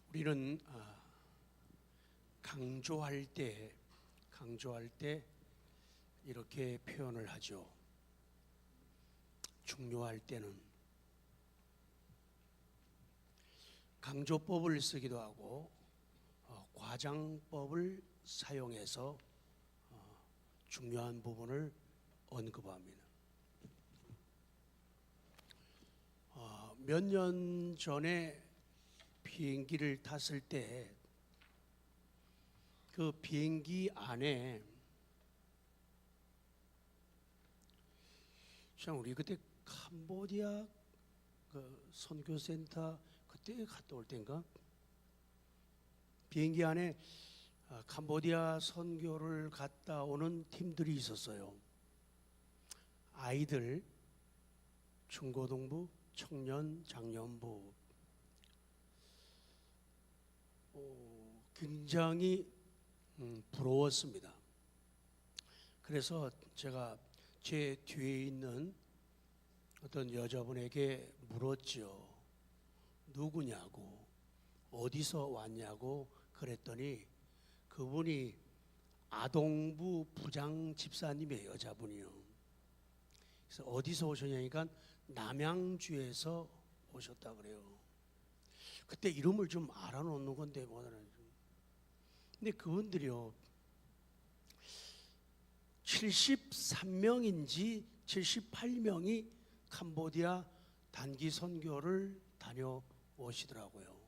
우리는 강조할 때 이렇게 표현을 하죠. 중요할 때는 강조법을 쓰기도 하고 과장법을 사용해서 중요한 부분을 언급합니다. 몇 년 전에 비행기를 탔을 때 그 비행기 안에 참 우리 그때 캄보디아 그 선교센터 그때 갔다 올 때인가 비행기 안에 캄보디아 선교를 갔다 오는 팀들이 있었어요. 아이들, 중고등부, 청년, 장년부 굉장히 부러웠습니다. 그래서 제가 제 뒤에 있는 어떤 여자분에게 물었죠. 누구냐고, 어디서 왔냐고 그랬더니 그분이 아동부 부장 집사님이에요. 여자분이요. 그래서 어디서 오셨냐니까 남양주에서 오셨다 그래요. 그때 이름을 좀 알아놓는 건데 뭐는. 근데 그분들이요 73명인지 78명이 캄보디아 단기 선교를 다녀오시더라고요.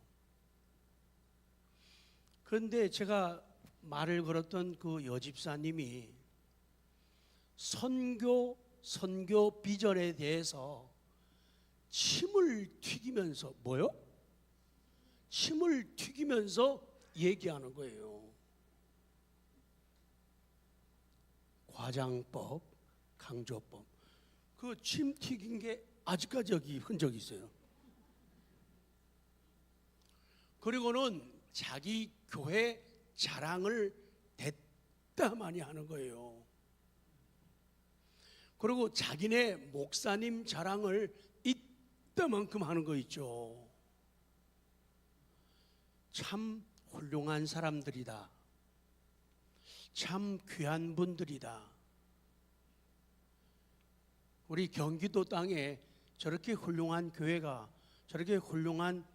그런데 제가 말을 걸었던 그 여집사님이 선교 비전에 대해서 침을 튀기면서 뭐요? 침을 튀기면서 얘기하는 거예요. 과장법, 강조법. 그 침 튀긴 게 아직까지 여기 흔적이 있어요. 그리고는 자기 교회 자랑을 됐다 많이 하는 거예요. 그리고 자기네 목사님 자랑을 이따만큼 하는 거 있죠. 참 훌륭한 사람들이다. 참 귀한 분들이다. 우리 경기도 땅에 저렇게 훌륭한 교회가, 저렇게 훌륭한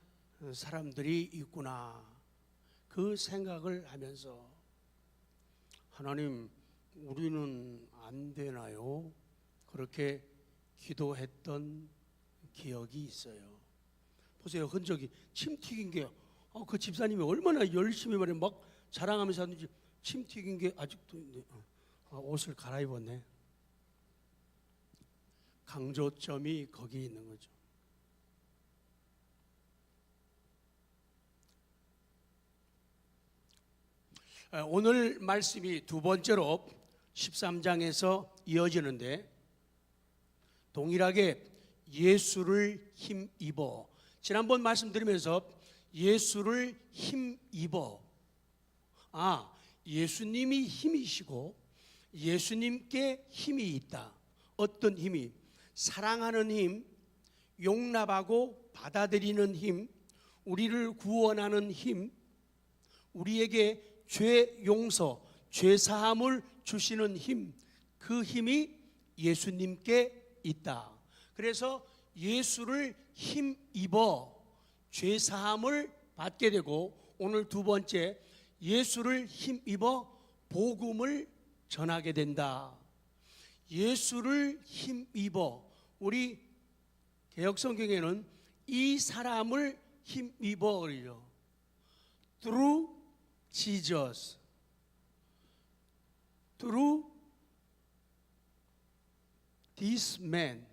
사람들이 있구나. 그 생각을 하면서 하나님, 우리는 안 되나요? 그렇게 기도했던 기억이 있어요. 보세요, 흔적이 침 튀긴 게 그 집사님이 얼마나 열심히 말해 막 자랑하면서 하는지 침 튀긴 게 아직도 있네. 옷을 갈아입었네. 강조점이 거기 있는 거죠. 오늘 말씀이 두 번째로 13장에서 이어지는데 동일하게 예수를 힘입어. 지난번 말씀드리면서 예수를 힘입어. 예수님이 힘이시고 예수님께 힘이 있다. 어떤 힘이? 사랑하는 힘, 용납하고 받아들이는 힘, 우리를 구원하는 힘, 우리에게 죄 용서, 죄 사함을 주시는 힘, 그 힘이 예수님께 있다. 그래서 예수를 힘입어 죄 사함을 받게 되고, 오늘 두 번째, 예수를 힘입어 복음을 전하게 된다. 예수를 힘입어, 우리 개역성경에는 이 사람을 힘입어 그러죠. Through Jesus, through this man,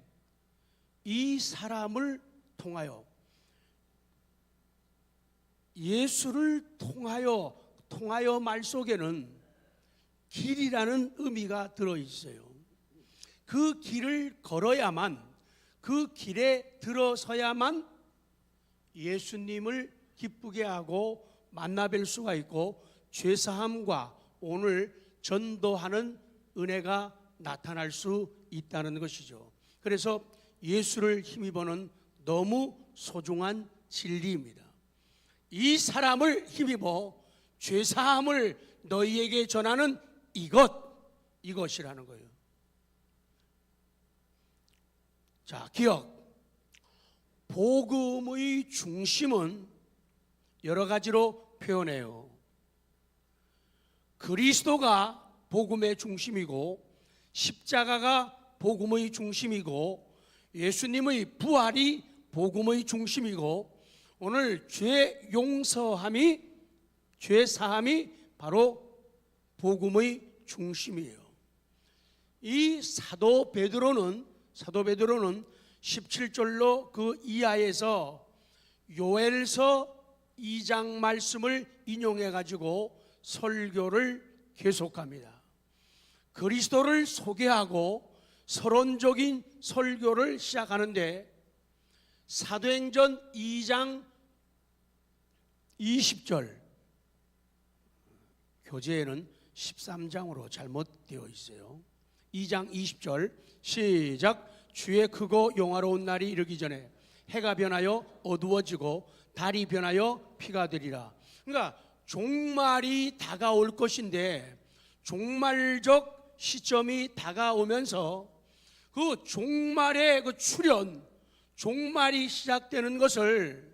이 사람을 통하여, 예수를 통하여 말 속에는 길이라는 의미가 들어있어요. 그 길을 걸어야만, 그 길에 들어서야만 예수님을 기쁘게 하고 만나뵐 수가 있고 죄사함과 오늘 전도하는 은혜가 나타날 수 있다는 것이죠. 그래서 예수를 힘입어는 너무 소중한 진리입니다. 이 사람을 힘입어 죄사함을 너희에게 전하는 이것이라는 거예요. 자, 기억. 복음의 중심은 여러 가지로 표현해요. 그리스도가 복음의 중심이고, 십자가가 복음의 중심이고, 예수님의 부활이 복음의 중심이고, 오늘 죄 용서함이, 죄 사함이 바로 복음의 중심이에요. 이 사도 베드로는 17절로 그 이하에서 요엘서 2장 말씀을 인용해 가지고 설교를 계속합니다. 그리스도를 소개하고 서론적인 설교를 시작하는데, 사도행전 2장 20절, 교재에는 13장으로 잘못되어 있어요. 2장 20절 시작. 주의 크고 영화로운 날이 이르기 전에 해가 변하여 어두워지고 달이 변하여 피가 되리라. 그러니까 종말이 다가올 것인데, 종말적 시점이 다가오면서 그 종말의 그 출현, 종말이 시작되는 것을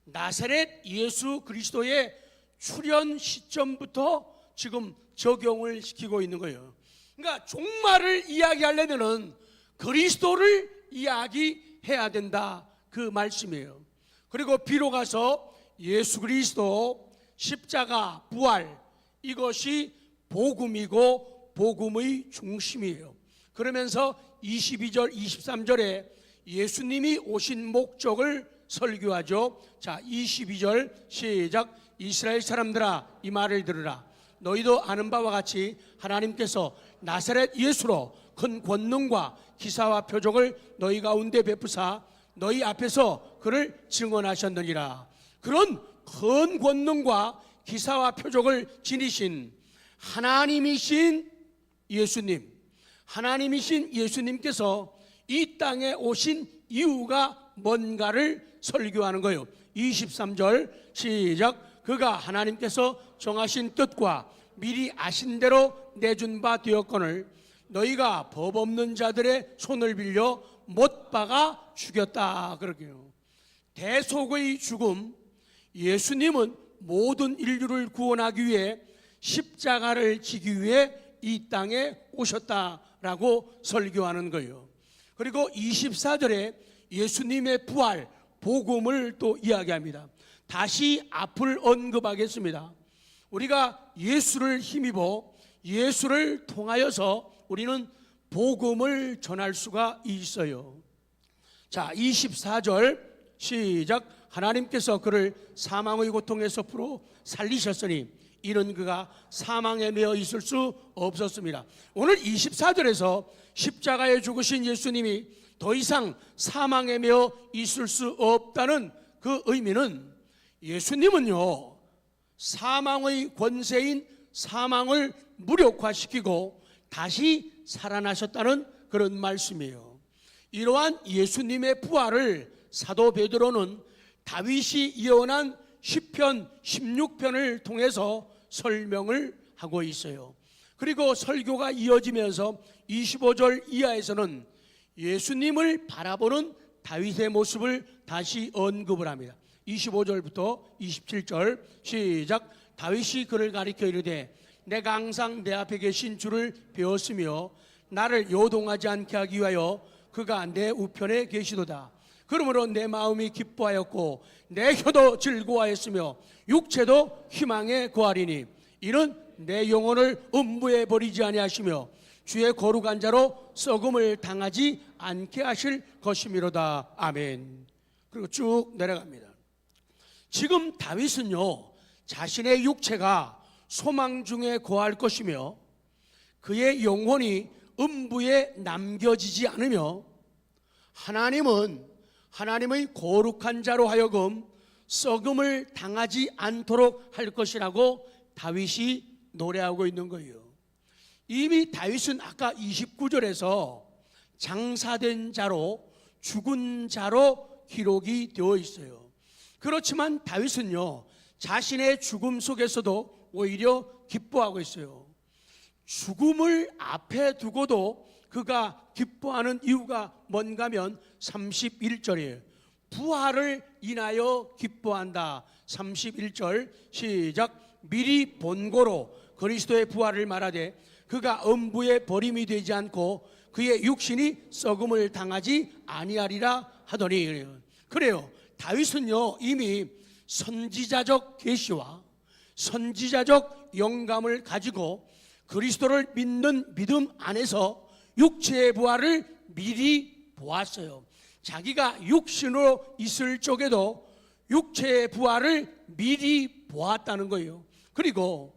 나사렛 예수 그리스도의 출현 시점부터 지금 적용을 시키고 있는 거예요. 그러니까 종말을 이야기하려면은 그리스도를 이야기해야 된다, 그 말씀이에요. 그리고 비로 가서 예수 그리스도 십자가 부활, 이것이 복음이고 복음의 중심이에요. 그러면서 22절 23절에 예수님이 오신 목적을 설교하죠. 자, 22절 시작. 이스라엘 사람들아, 이 말을 들으라. 너희도 아는 바와 같이 하나님께서 나사렛 예수로 큰 권능과 기사와 표적을 너희 가운데 베푸사 너희 앞에서 그를 증언하셨느니라. 그런 큰 권능과 기사와 표적을 지니신 하나님이신 예수님, 하나님이신 예수님께서 이 땅에 오신 이유가 뭔가를 설교하는 거예요. 23절 시작. 그가 하나님께서 정하신 뜻과 미리 아신 대로 내준 바 되었거늘 너희가 법 없는 자들의 손을 빌려 못 박아 죽였다. 그러게요. 대속의 죽음, 예수님은 모든 인류를 구원하기 위해 십자가를 지기 위해 이 땅에 오셨다라고 설교하는 거예요. 그리고 24절에 예수님의 부활, 복음을 또 이야기합니다. 다시 앞을 언급하겠습니다. 우리가 예수를 힘입어 예수를 통하여서 우리는 복음을 전할 수가 있어요. 자, 24절 시작. 하나님께서 그를 사망의 고통에서 풀어 살리셨으니 이는 그가 사망에 매어 있을 수 없었습니다. 오늘 24절에서 십자가에 죽으신 예수님이 더 이상 사망에 매어 있을 수 없다는 그 의미는, 예수님은요 사망의 권세인 사망을 무력화시키고 다시 살아나셨다는 그런 말씀이에요. 이러한 예수님의 부활을 사도 베드로는 다윗이 예언한 시편 16편을 통해서 설명을 하고 있어요. 그리고 설교가 이어지면서 25절 이하에서는 예수님을 바라보는 다윗의 모습을 다시 언급을 합니다. 25절부터 27절 시작. 다윗이 그를 가리켜 이르되 내가 항상 내 앞에 계신 주를 배웠으며 나를 요동하지 않게 하기 위하여 그가 내 우편에 계시도다. 그러므로 내 마음이 기뻐하였고 내 혀도 즐거워하였으며 육체도 희망에 거하리니 이는 내 영혼을 음부에 버리지 아니하시며 주의 거룩한 자로 썩음을 당하지 않게 하실 것이미로다. 아멘. 그리고 쭉 내려갑니다. 지금 다윗은요 자신의 육체가 소망 중에 거할 것이며 그의 영혼이 음부에 남겨지지 않으며 하나님은 하나님의 거룩한 자로 하여금 썩음을 당하지 않도록 할 것이라고 다윗이 노래하고 있는 거예요. 이미 다윗은 아까 29절에서 장사된 자로, 죽은 자로 기록이 되어 있어요. 그렇지만 다윗은요, 자신의 죽음 속에서도 오히려 기뻐하고 있어요. 죽음을 앞에 두고도 그가 기뻐하는 이유가 뭔가 하면 31절이에요. 부활을 인하여 기뻐한다. 31절 시작. 미리 본고로 그리스도의 부활을 말하되 그가 음부에 버림이 되지 않고 그의 육신이 썩음을 당하지 아니하리라 하더니. 그래요, 다윗은요 이미 선지자적 계시와 선지자적 영감을 가지고 그리스도를 믿는 믿음 안에서 육체의 부활을 미리 보았어요. 자기가 육신으로 있을 적에도 육체의 부활을 미리 보았다는 거예요. 그리고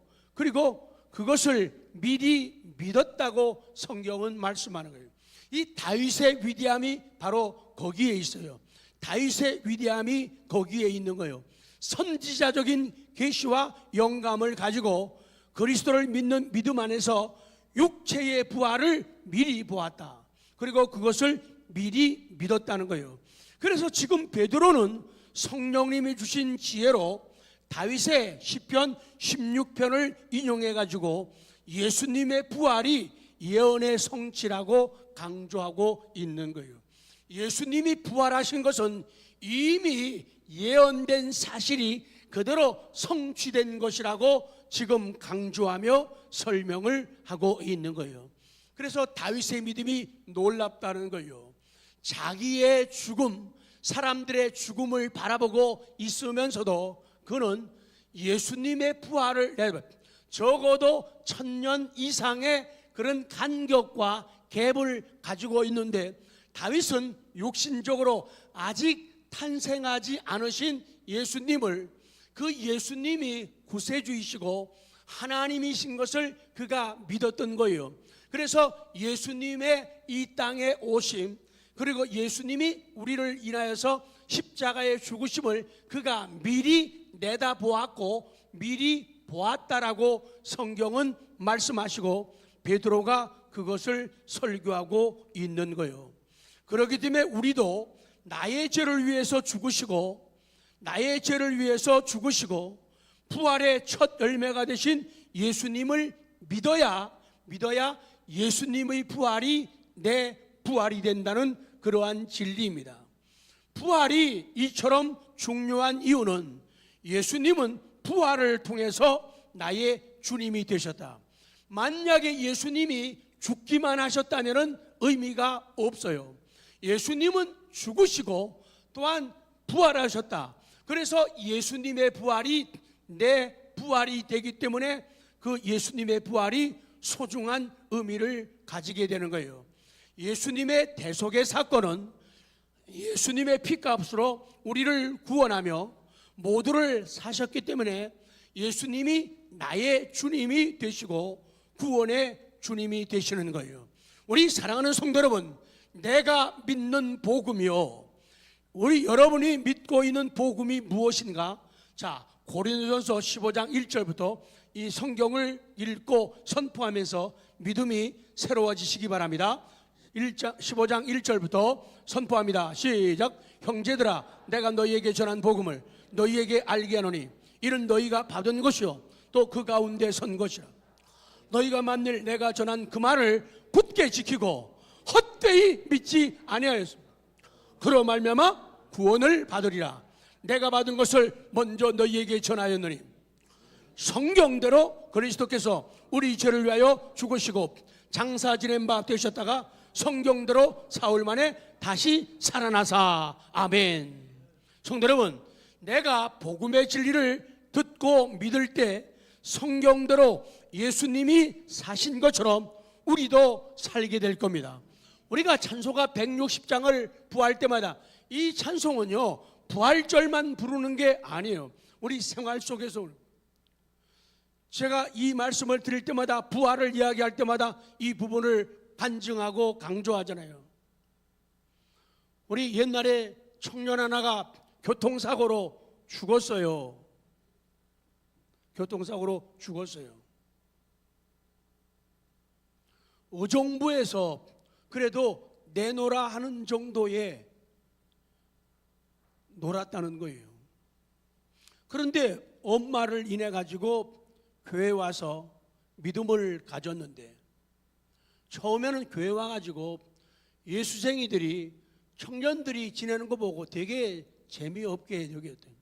그것을 미리 믿었다고 성경은 말씀하는 거예요. 이 다윗의 위대함이 바로 거기에 있어요. 다윗의 위대함이 거기에 있는 거예요. 선지자적인 계시와 영감을 가지고 그리스도를 믿는 믿음 안에서 육체의 부활을 미리 보았다. 그리고 그것을 미리 믿었다는 거예요. 그래서 지금 베드로는 성령님이 주신 지혜로 다윗의 시편 16편을 인용해 가지고 예수님의 부활이 예언의 성취라고 강조하고 있는 거예요. 예수님이 부활하신 것은 이미 예언된 사실이 그대로 성취된 것이라고 지금 강조하며 설명을 하고 있는 거예요. 그래서 다윗의 믿음이 놀랍다는 거예요. 자기의 죽음, 사람들의 죽음을 바라보고 있으면서도 그는 예수님의 부활을 적어도 1000년 이상의 그런 간격과 갭을 가지고 있는데, 다윗은 육신적으로 아직 탄생하지 않으신 예수님을, 그 예수님이 구세주이시고 하나님이신 것을 그가 믿었던 거예요. 그래서 예수님의 이 땅에 오심, 그리고 예수님이 우리를 인하여서 십자가에 죽으심을 그가 미리 내다보았고 미리 보았다라고 성경은 말씀하시고 베드로가 그것을 설교하고 있는 거예요. 그렇기 때문에 우리도 나의 죄를 위해서 죽으시고 나의 죄를 위해서 죽으시고 부활의 첫 열매가 되신 예수님을 믿어야 예수님의 부활이 내 부활이 된다는 그러한 진리입니다. 부활이 이처럼 중요한 이유는 예수님은 부활을 통해서 나의 주님이 되셨다. 만약에 예수님이 죽기만 하셨다면 의미가 없어요. 예수님은 죽으시고 또한 부활하셨다. 그래서 예수님의 부활이 내 부활이 되기 때문에 그 예수님의 부활이 소중한 의미를 가지게 되는 거예요. 예수님의 대속의 사건은 예수님의 피값으로 우리를 구원하며 모두를 사셨기 때문에 예수님이 나의 주님이 되시고 구원의 주님이 되시는 거예요. 우리 사랑하는 성도 여러분, 내가 믿는 복음이요, 우리 여러분이 믿고 있는 복음이 무엇인가? 자, 고린도전서 15장 1절부터 이 성경을 읽고 선포하면서 믿음이 새로워지시기 바랍니다. 15장 1절부터 선포합니다. 시작. 형제들아, 내가 너희에게 전한 복음을 너희에게 알게 하노니 이는 너희가 받은 것이요 또 그 가운데 선 것이라. 너희가 만일 내가 전한 그 말을 굳게 지키고 헛되이 믿지 아니하였습니다. 그로 말미암아 구원을 받으리라. 내가 받은 것을 먼저 너희에게 전하였느니 성경대로 그리스도께서 우리 죄를 위하여 죽으시고 장사 지낸 바 되셨다가 성경대로 사흘 만에 다시 살아나사. 아멘. 성도 여러분, 내가 복음의 진리를 듣고 믿을 때 성경대로 예수님이 사신 것처럼 우리도 살게 될 겁니다. 우리가 찬송가 160장을 부활 때마다 이 찬송은요 부활절만 부르는 게 아니에요. 우리 생활 속에서 제가 이 말씀을 드릴 때마다, 부활을 이야기할 때마다 이 부분을 반증하고 강조하잖아요. 우리 옛날에 청년 하나가 교통사고로 죽었어요. 교통사고로 죽었어요. 의정부에서 그래도 내놓으라 하는 정도의 놀았다는 거예요. 그런데 엄마를 인해 가지고 교회 와서 믿음을 가졌는데, 처음에는 교회 와가지고 예수쟁이들이, 청년들이 지내는 거 보고 되게 재미없게 여겼대요.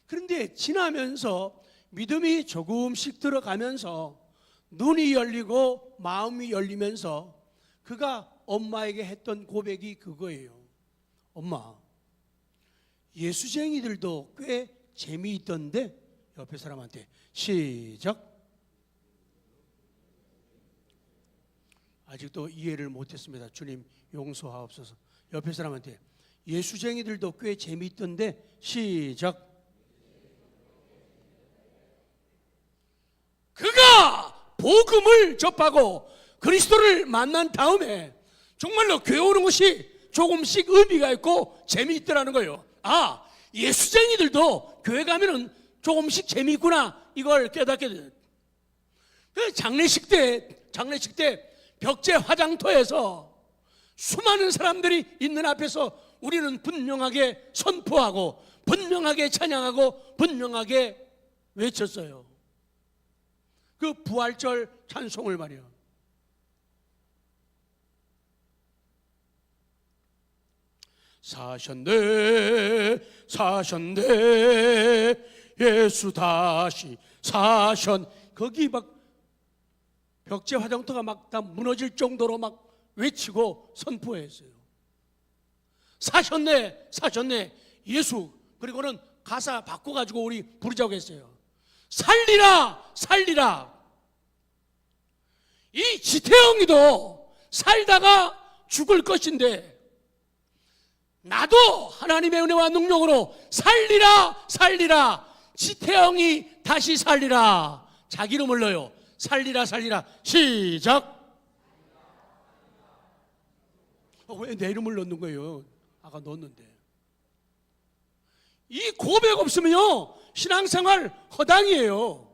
그런데 지나면서 믿음이 조금씩 들어가면서 눈이 열리고 마음이 열리면서 그가 엄마에게 했던 고백이 그거예요. 엄마, 예수쟁이들도 꽤 재미있던데? 옆에 사람한테 시작. 아직도 이해를 못했습니다. 주님 용서하옵소서. 옆에 사람한테 예수쟁이들도 꽤 재미있던데? 시작. 그가 복음을 접하고 그리스도를 만난 다음에 정말로 교회 오는 것이 조금씩 의미가 있고 재미있더라는 거예요. 아, 예수쟁이들도 교회 가면은 조금씩 재미있구나, 이걸 깨닫게 돼요. 장례식 때 벽제 화장터에서 수많은 사람들이 있는 앞에서 우리는 분명하게 선포하고 분명하게 찬양하고 분명하게 외쳤어요. 그 부활절 찬송을 말이요. 사셨네 사셨네 예수 다시 사셨. 거기 막 벽제 화장터가 막 다 무너질 정도로 막 외치고 선포했어요. 사셨네 사셨네 예수. 그리고는 가사 바꿔가지고 우리 부르자고 했어요. 살리라 살리라. 이 지태영이도 살다가 죽을 것인데 나도 하나님의 은혜와 능력으로 살리라 살리라. 지태영이 다시 살리라. 자기 이름을 넣어요. 살리라 살리라. 시작. 왜 내 이름을 넣는 거예요? 아까 넣었는데. 이 고백 없으면요 신앙생활 허당이에요.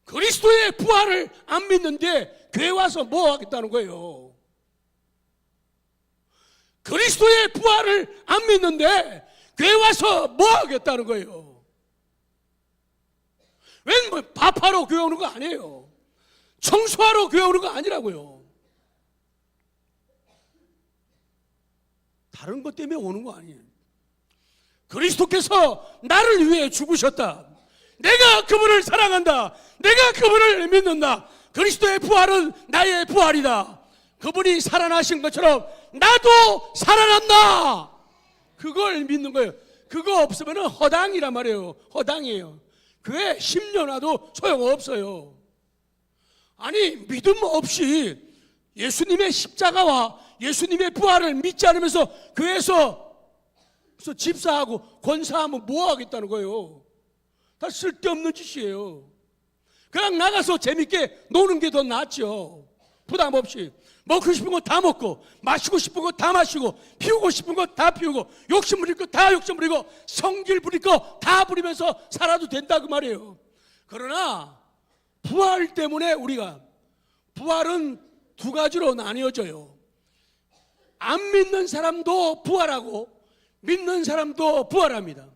그리스도의 부활을 안 믿는데 교회 와서 뭐 하겠다는 거예요? 그리스도의 부활을 안 믿는데 교회 와서 뭐 하겠다는 거예요? 웬 뭐 밥하러 교회 오는 거 아니에요. 청소하러 교회 오는 거 아니라고요. 다른 것 때문에 오는 거 아니에요. 그리스도께서 나를 위해 죽으셨다. 내가 그분을 사랑한다. 내가 그분을 믿는다. 그리스도의 부활은 나의 부활이다. 그분이 살아나신 것처럼 나도 살아난다. 그걸 믿는 거예요. 그거 없으면 허당이란 말이에요. 허당이에요. 교회 10년 와도 소용없어요. 아니 믿음 없이 예수님의 십자가와 예수님의 부활을 믿지 않으면서 교회에서 집사하고 권사하면 뭐 하겠다는 거예요? 다 쓸데없는 짓이에요. 그냥 나가서 재밌게 노는 게 더 낫죠. 부담 없이 먹고 싶은 거 다 먹고 마시고 싶은 거 다 마시고 피우고 싶은 거 다 피우고 욕심 부릴 거 다 욕심 부리고 성질 부릴 거 다 부리면서 살아도 된다 그 말이에요. 그러나 부활 때문에 우리가, 부활은 두 가지로 나뉘어져요. 안 믿는 사람도 부활하고 믿는 사람도 부활합니다.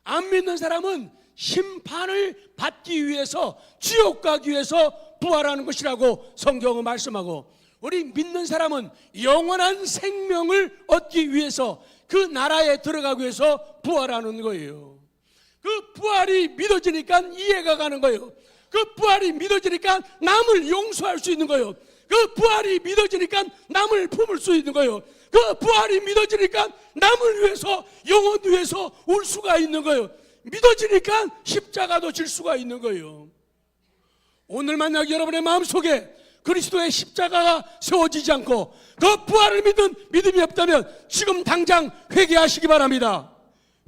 안 믿는 사람은 심판을 받기 위해서, 지옥 가기 위해서 부활하는 것이라고 성경은 말씀하고, 우리 믿는 사람은 영원한 생명을 얻기 위해서, 그 나라에 들어가기 위해서 부활하는 거예요. 그 부활이 믿어지니까 이해가 가는 거예요. 그 부활이 믿어지니까 남을 용서할 수 있는 거예요. 그 부활이 믿어지니까 남을 품을 수 있는 거예요. 그 부활이 믿어지니까 남을 위해서, 영혼 위해서 울 수가 있는 거예요. 믿어지니까 십자가도 질 수가 있는 거예요. 오늘 만약 여러분의 마음속에 그리스도의 십자가가 세워지지 않고 그 부활을 믿은 믿음이 없다면 지금 당장 회개하시기 바랍니다.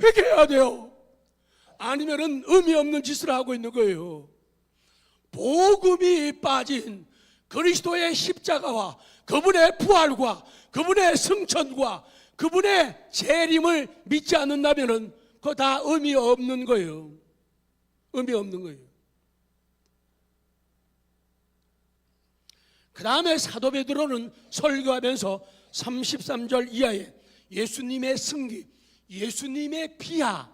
회개해야 돼요. 아니면은 의미 없는 짓을 하고 있는 거예요. 복음이 빠진 그리스도의 십자가와 그분의 부활과 그분의 승천과 그분의 재림을 믿지 않는다면은 그거 다 의미 없는 거예요. 의미 없는 거예요. 그 다음에 사도 베드로는 설교하면서 33절 이하에 예수님의 승기, 예수님의 비하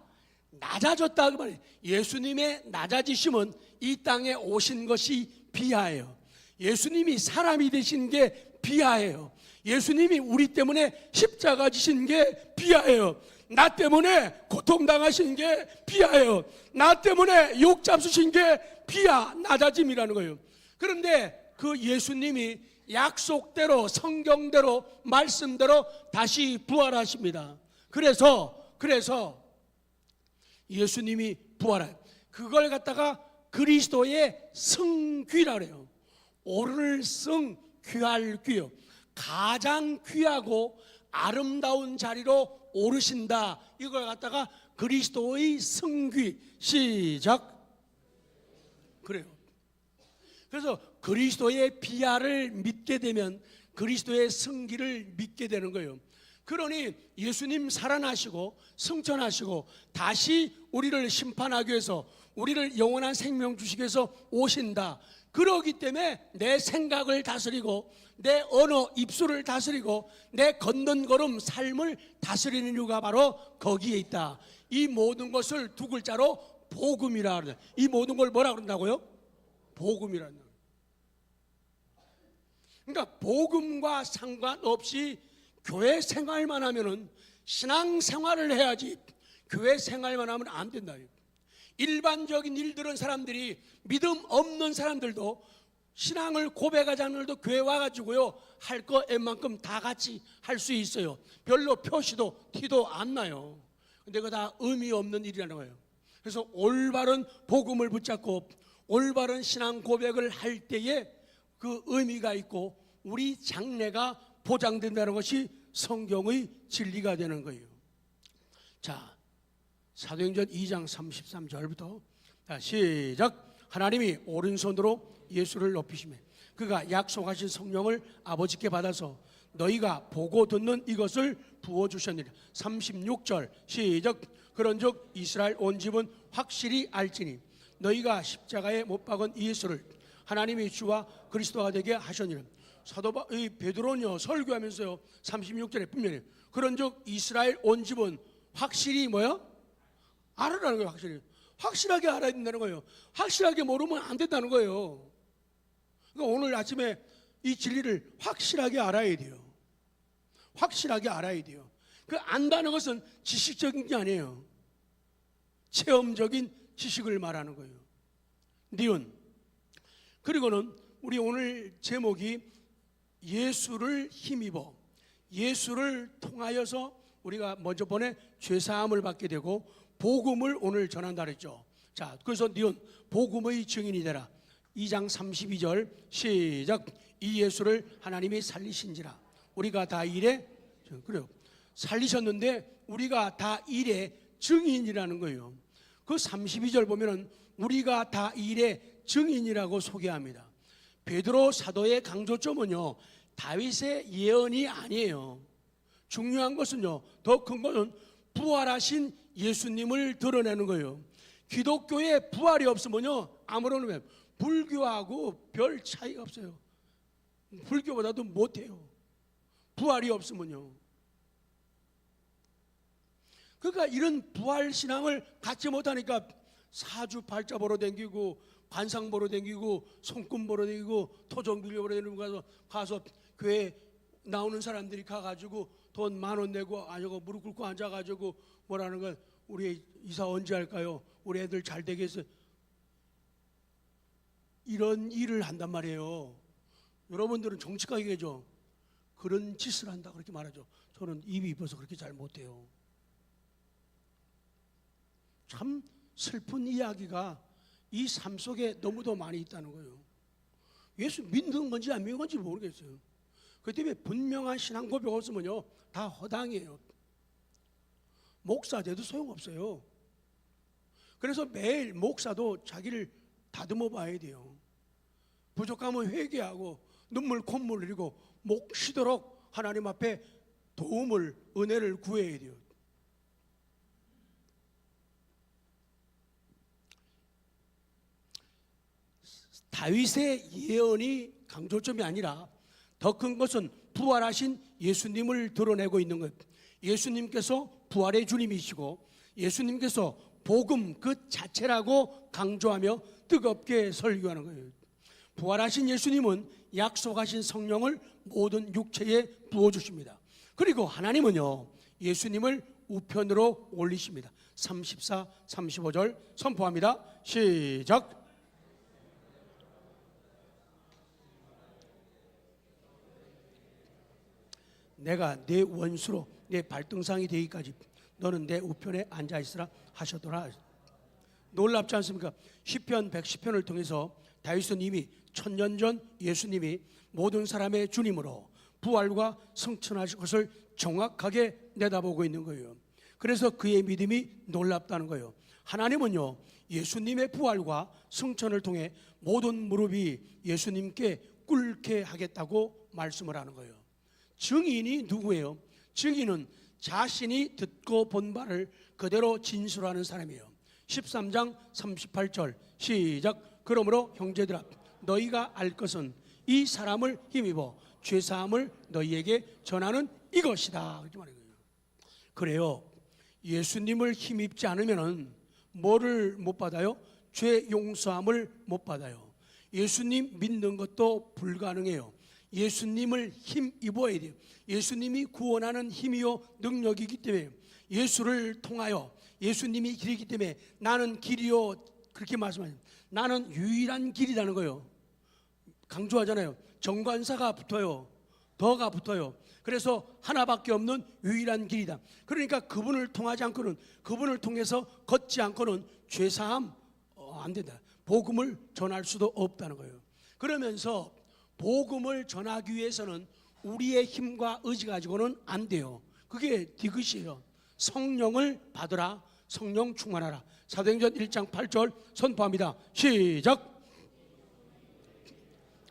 낮아졌다 그 말이에요. 예수님의 낮아지심은 이 땅에 오신 것이 비하예요. 예수님이 사람이 되신 게 비하예요. 예수님이 우리 때문에 십자가 지신 게 비하예요. 나 때문에 고통당하신 게 비하예요. 나 때문에 욕 잡수신 게 비하, 낮아짐이라는 거예요. 그런데 그 예수님이 약속대로, 성경대로, 말씀대로 다시 부활하십니다. 그래서 예수님이 부활해요. 그걸 갖다가 그리스도의 성귀라 그래요. 오를 성 귀할 귀요. 가장 귀하고 아름다운 자리로 오르신다. 이걸 갖다가 그리스도의 성귀. 시작. 그래요. 그래서 그리스도의 비하를 믿게 되면 그리스도의 성기를 믿게 되는 거예요. 그러니 예수님 살아나시고 승천하시고 다시 우리를 심판하기 위해서, 우리를 영원한 생명 주시기 위해서 오신다. 그러기 때문에 내 생각을 다스리고 내 언어, 입술을 다스리고 내 걷는 걸음, 삶을 다스리는 이유가 바로 거기에 있다. 이 모든 것을 두 글자로 복음이라 그러죠. 이 모든 걸 뭐라 그런다고요? 복음이라는 거예요. 그러니까 복음과 상관없이 교회 생활만 하면은, 신앙 생활을 해야지 교회 생활만 하면 안 된다. 일반적인 일들은 사람들이, 믿음 없는 사람들도 신앙을 고백하지 않는 사람들도 교회 와가지고요 할 거 웬만큼 다 같이 할 수 있어요. 별로 표시도 티도 안 나요. 근데 그거 다 의미 없는 일이라는 거예요. 그래서 올바른 복음을 붙잡고 올바른 신앙 고백을 할 때에 그 의미가 있고 우리 장래가 보장된다는 것이 성경의 진리가 되는 거예요. 자, 사도행전 2장 33절부터 시작. 하나님이 오른손으로 예수를 높이시며 그가 약속하신 성령을 아버지께 받아서 너희가 보고 듣는 이것을 부어주셨느니라. 36절 시작. 그런즉 이스라엘 온 집은 확실히 알지니 너희가 십자가에 못 박은 예수를 하나님이 주와 그리스도가 되게 하셨느니라. 사도 베드로는요 설교하면서요 36절에 분명히 그런즉 이스라엘 온 집은 확실히 뭐야? 알아라는 거예요. 확실하게 알아야 된다는 거예요. 확실하게 모르면 안 된다는 거예요. 그러니까 오늘 아침에 이 진리를 확실하게 알아야 돼요. 확실하게 알아야 돼요. 그 안다는 것은 지식적인 게 아니에요. 체험적인 지식을 말하는 거예요. 니은. 그리고는 우리 오늘 제목이 예수를 힘입어, 예수를 통하여서 우리가 먼저 번에 죄사함을 받게 되고 복음을 오늘 전한다 그랬죠. 자, 그래서 니은 복음의 증인이 되라. 2장 32절 시작. 이 예수를 하나님이 살리신지라. 우리가 다 일에, 그래요, 살리셨는데 우리가 다 일에 증인이라는 거예요. 그 32절 보면은 우리가 다 일에 증인이라고 소개합니다. 베드로 사도의 강조점은요 다윗의 예언이 아니에요. 중요한 것은요, 더 큰 것은 부활하신 예수님을 드러내는 거예요. 기독교에 부활이 없으면요 아무런 불교하고 별 차이가 없어요. 불교보다도 못해요. 부활이 없으면요. 그러니까 이런 부활 신앙을 갖지 못하니까 사주팔자 보러 다니고 관상 보러 다니고 손금 보러 다니고 토종 빌려 보러 다니고 가서 교회 나오는 사람들이 가가지고 돈 10,000원 내고 아니고 무릎 꿇고 앉아가지고 뭐라는 건 우리 이사 언제 할까요? 우리 애들 잘 되겠어요. 이런 일을 한단 말이에요. 여러분들은 정직하게 얘기하죠. 그런 짓을 한다 그렇게 말하죠. 저는 입이 이뻐서 그렇게 잘 못해요. 참 슬픈 이야기가 이 삶 속에 너무도 많이 있다는 거예요. 예수 믿는 건지 안 믿는 건지 모르겠어요. 그 때문에 분명한 신앙 고백 없으면요 다 허당이에요. 목사 돼도 소용없어요. 그래서 매일 목사도 자기를 다듬어 봐야 돼요. 부족하면 회개하고 눈물 콧물 흘리고 목 쉬도록 하나님 앞에 도움을, 은혜를 구해야 돼요. 다윗의 예언이 강조점이 아니라 더 큰 것은 부활하신 예수님을 드러내고 있는 거예요. 예수님께서 부활의 주님이시고 예수님께서 복음 그 자체라고 강조하며 뜨겁게 설교하는 거예요. 부활하신 예수님은 약속하신 성령을 모든 육체에 부어주십니다. 그리고 하나님은요, 예수님을 우편으로 올리십니다. 34, 35절 선포합니다. 시작. 내가 내 원수로 내 발등상이 되기까지 너는 내 우편에 앉아있으라 하셨더라. 놀랍지 않습니까? 시편 110편을 통해서 다윗은 이미 천년 전 예수님이 모든 사람의 주님으로 부활과 성천하실 것을 정확하게 내다보고 있는 거예요. 그래서 그의 믿음이 놀랍다는 거예요. 하나님은요, 예수님의 부활과 성천을 통해 모든 무릎이 예수님께 꿇게 하겠다고 말씀을 하는 거예요. 증인이 누구예요? 증인은 자신이 듣고 본 바를 그대로 진술하는 사람이에요. 13장 38절 시작. 그러므로 형제들아 너희가 알 것은 이 사람을 힘입어 죄사함을 너희에게 전하는 이것이다. 그렇게 말해요. 그래요. 예수님을 힘입지 않으면 뭐를 못 받아요? 죄 용서함을 못 받아요. 예수님 믿는 것도 불가능해요. 예수님을 힘입어야 돼요. 예수님이 구원하는 힘이요 능력이기 때문에 예수를 통하여 예수님이 길이기 때문에 나는 길이요 그렇게 말씀하세요. 나는 유일한 길이라는 거예요. 강조하잖아요. 정관사가 붙어요. 더가 붙어요. 그래서 하나밖에 없는 유일한 길이다. 그러니까 그분을 통하지 않고는, 그분을 통해서 걷지 않고는 죄사함 안 된다. 복음을 전할 수도 없다는 거예요. 그러면서 복음을 전하기 위해서는 우리의 힘과 의지 가지고는 안 돼요. 그게 디귿이에요. 성령을 받으라. 성령 충만하라. 사도행전 1장 8절 선포합니다. 시작.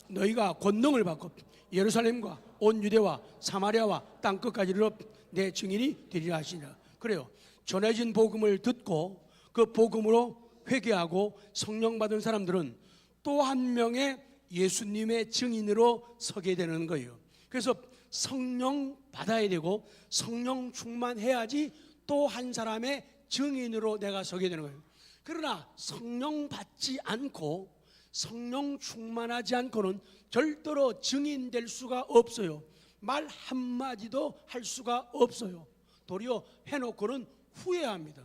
너희가 권능을 받고 예루살렘과 온 유대와 사마리아와 땅끝까지 이르러 내 증인이 되리라 하시니라. 그래요. 전해진 복음을 듣고 그 복음으로 회개하고 성령 받은 사람들은 또 한 명의 예수님의 증인으로 서게 되는 거예요. 그래서 성령 받아야 되고 성령 충만해야지 또 한 사람의 증인으로 내가 서게 되는 거예요. 그러나 성령 받지 않고 성령 충만하지 않고는 절대로 증인될 수가 없어요. 말 한마디도 할 수가 없어요. 도리어 해놓고는 후회합니다.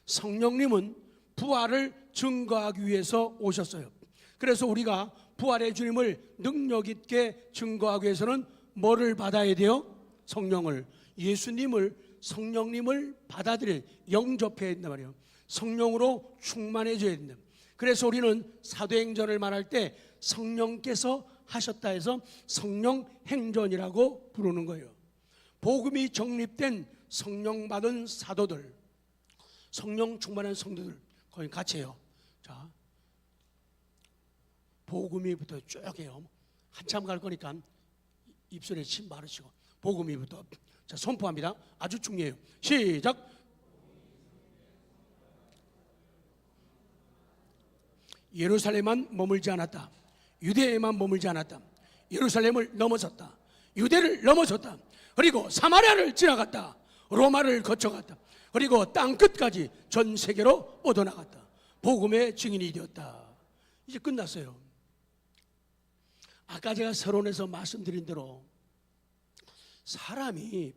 성령님은 부활을 증거하기 위해서 오셨어요. 그래서 우리가 부활의 주님을 능력 있게 증거하기 위해서는 뭐를 받아야 돼요? 성령을, 예수님을, 성령님을 받아들여 영접해야 된단 말이에요. 성령으로 충만해져야 된다. 그래서 우리는 사도행전을 말할 때 성령께서 하셨다 해서 성령행전이라고 부르는 거예요. 복음이 정립된 성령 받은 사도들, 성령 충만한 성도들 거의 같이 해요. 자, 복음이부터 쭉 해요. 한참 갈 거니까 입술에 침 바르시고 복음이부터. 자, 선포합니다. 아주 중요해요. 시작. 예루살렘만 머물지 않았다. 유대에만 머물지 않았다. 예루살렘을 넘어섰다. 유대를 넘어섰다. 그리고 사마리아를 지나갔다. 로마를 거쳐갔다. 그리고 땅 끝까지 전 세계로 뻗어나갔다. 복음의 증인이 되었다. 이제 끝났어요. 아까 제가 서론에서 말씀드린 대로 사람이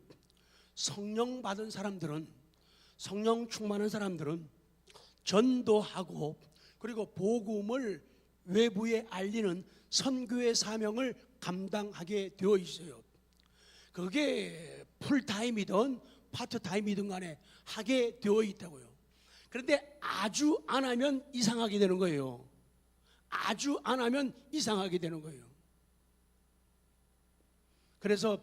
성령 받은 사람들은, 성령 충만한 사람들은 전도하고 그리고 복음을 외부에 알리는 선교의 사명을 감당하게 되어 있어요. 그게 풀타임이든 파트타임이든 간에 하게 되어 있다고요. 그런데 아주 안 하면 이상하게 되는 거예요. 아주 안 하면 이상하게 되는 거예요. 그래서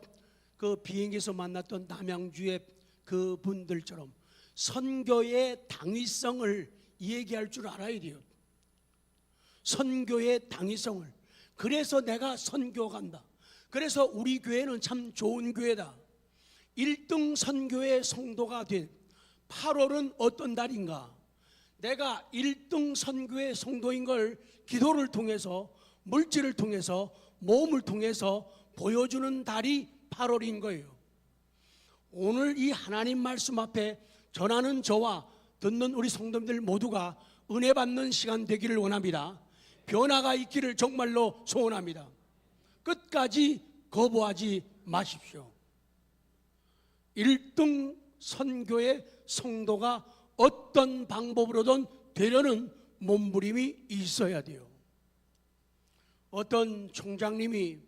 그 비행기에서 만났던 남양주의 그 분들처럼 선교의 당위성을 얘기할 줄 알아야 돼요. 선교의 당위성을. 그래서 내가 선교 간다. 그래서 우리 교회는 참 좋은 교회다. 1등 선교의 성도가 된 8월은 어떤 달인가? 내가 1등 선교의 성도인 걸 기도를 통해서, 물질을 통해서, 모험을 통해서 보여주는 달이 8월인 거예요. 오늘 이 하나님 말씀 앞에 전하는 저와 듣는 우리 성도님들 모두가 은혜 받는 시간 되기를 원합니다. 변화가 있기를 정말로 소원합니다. 끝까지 거부하지 마십시오. 1등 선교의 성도가 어떤 방법으로든 되려는 몸부림이 있어야 돼요. 어떤 총장님이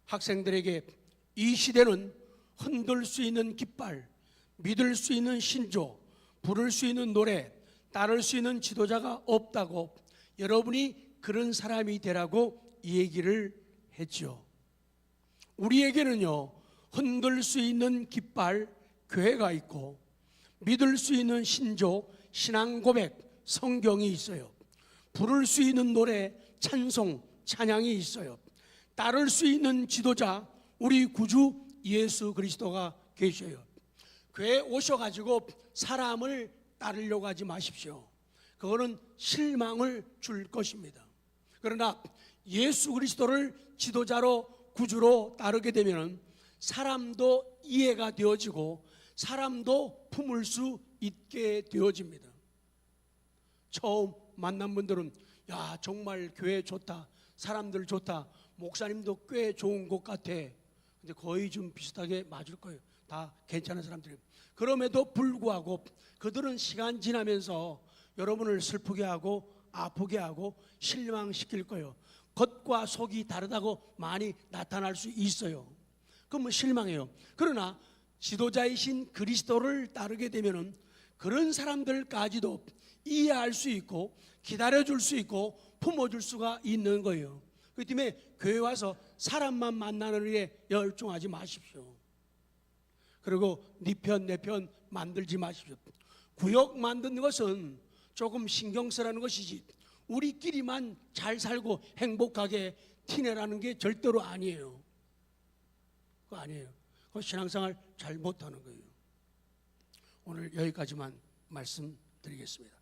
학생들에게 이 시대는 흔들 수 있는 깃발, 믿을 수 있는 신조, 부를 수 있는 노래, 따를 수 있는 지도자가 없다고, 여러분이 그런 사람이 되라고 얘기를 했죠. 우리에게는요, 흔들 수 있는 깃발, 교회가 있고, 믿을 수 있는 신조, 신앙 고백, 성경이 있어요. 부를 수 있는 노래, 찬송, 찬양이 있어요. 따를 수 있는 지도자, 우리 구주 예수 그리스도가 계셔요. 교회에 오셔가지고 사람을 따르려고 하지 마십시오. 그거는 실망을 줄 것입니다. 그러나 예수 그리스도를 지도자로 구주로 따르게 되면 사람도 이해가 되어지고 사람도 품을 수 있게 되어집니다. 처음 만난 분들은 야, 정말 교회 좋다, 사람들 좋다, 목사님도 꽤 좋은 것 같아. 근데 거의 좀 비슷하게 맞을 거예요. 다 괜찮은 사람들이. 그럼에도 불구하고 그들은 시간 지나면서 여러분을 슬프게 하고 아프게 하고 실망시킬 거예요. 겉과 속이 다르다고 많이 나타날 수 있어요. 그러면 실망해요. 그러나 지도자이신 그리스도를 따르게 되면은 그런 사람들까지도 이해할 수 있고 기다려줄 수 있고 품어줄 수가 있는 거예요. 그렇기 때문에 교회 와서 사람만 만나는 일에 열중하지 마십시오. 그리고 네 편 내 편 만들지 마십시오. 구역 만드는 것은 조금 신경 쓰라는 것이지 우리끼리만 잘 살고 행복하게 티내라는 게 절대로 아니에요. 그거 아니에요. 그거 신앙생활 잘 못하는 거예요. 오늘 여기까지만 말씀드리겠습니다.